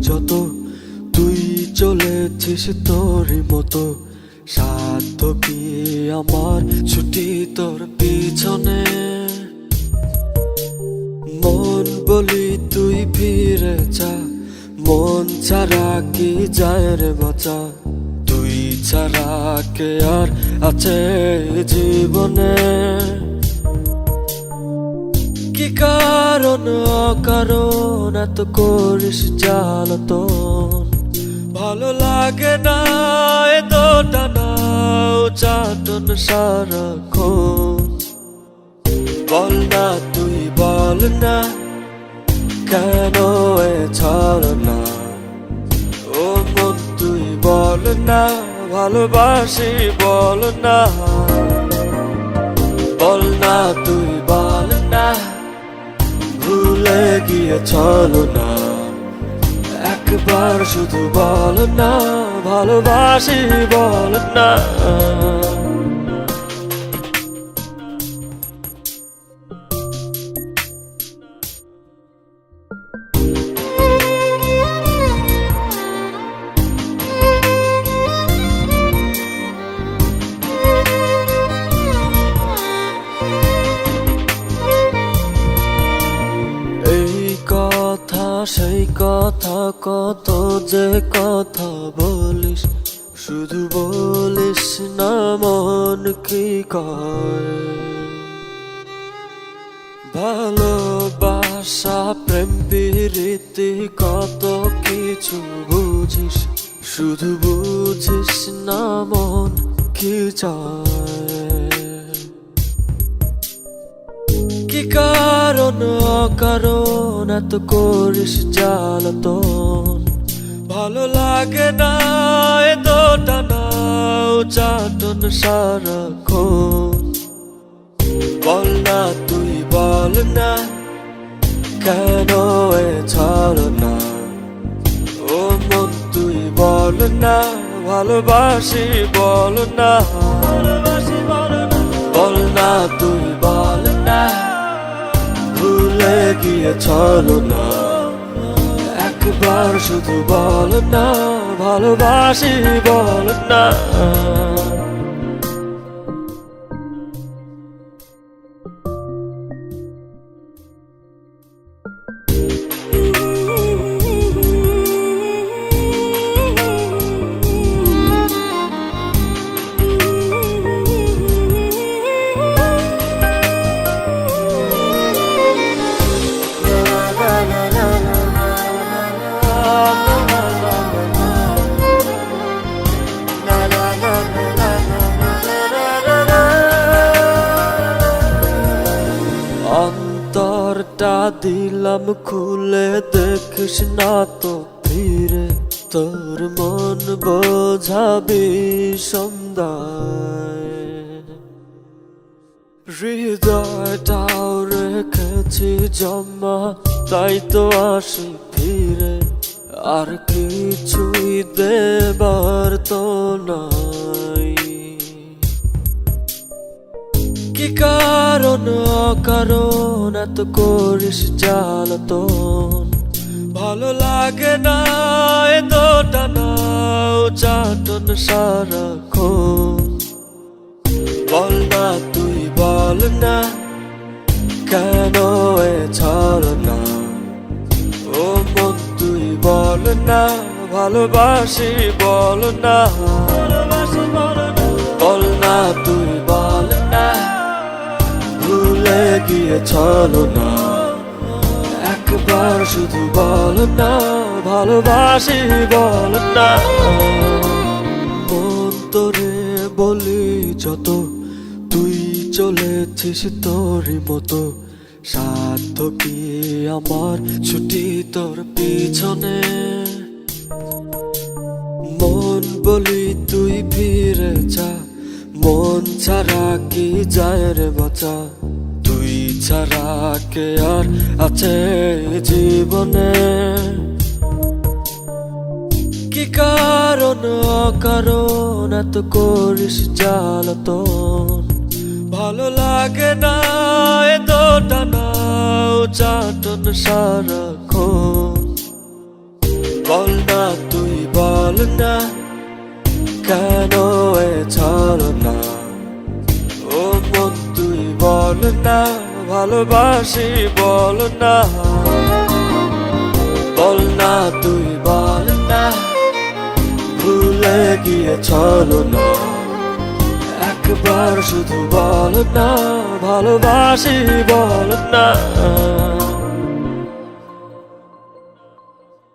যত তুই চলেছিস তোরই মতো, সাধ্য কি আমার ছুটি তোর পিছনে। মন বলি তুই ফিরে যা, মন ছাড়া কি যায় রে বাঁচা, তুই ছাড়া কে আর আছে জীবনে। কি কারণ অকারণ এত করিস জ্বালাতন, ভালো লাগে না এত টানা চাটন সারাক্ষণ। বল না তুই বল না কেন এ ছলনা, ও মন তুই বল না ভালোবাসি বল না। বল না তুই বল না ভুলে গিয়েছিল না, একবার শুধু বল না ভালোবাসি বল না। সেই কথা কত যে কথা বলিস, শুধু বলিস না মন কি কয়। ভালোবাসা প্রেম প্রীতি কত কিছু বুঝিস, শুধু বুঝিস না মন কি চায়। কি কারণ অকারণ এত করিস জ্বালাতন, ভালো লাগে না এত টানা চাটন সারাক্ষণ। বল না তুই বল না কেন এ ছলনা, ও মন তুই বল না ভালোবাসি বল না। বল না তুই বল না ভুলে গিয়েছিল না, একবার শুধু বল না ভালোবাসি বল না। অন্তরটা দিলাম খুলে দেখিস না তো ফিরে, তোর মন বোঝাবি সন্ধ্যায়। হৃদয়টাও রেখেছি জমা তাই তো আসি ফিরে, আর কিছুই দেবার তো নাই। কি কারণ অকারণ এত করিস জ্বালাতন, ভালো লাগে না এত টানা চাটন সারাক্ষণ। বল না তুই বল না কেন এ ছলনা, ও মন তুই বল না ভালোবাসি বল না। বল না তুই বল না ভুলে গিয়েছিল না, একবার শুধু বল না ভালোবাসি বল না। মন তোরে বলি যত তুই চলেছিস তোরই মতো, সাধ্য কি আমার ছুটি তোর পিছনে। মন বলি তুই ফিরে যা, মন ছাড়া কি যায় রে বাঁচা, তুই ছাড়া কে আর আছে জীবনে। কি কারণ অকারণ এত করিস জ্বালাতন, ভালো লাগে না এত টানা চাটন সারাক্ষণ। বল না তুই বল না কেন এ ছলনা ও মন তুই বল না ভালোবাসি বল না বল না তুই বল না ভুলে গিয়ে ছলনা একবার শুধু বল না ভালোবাসি বল না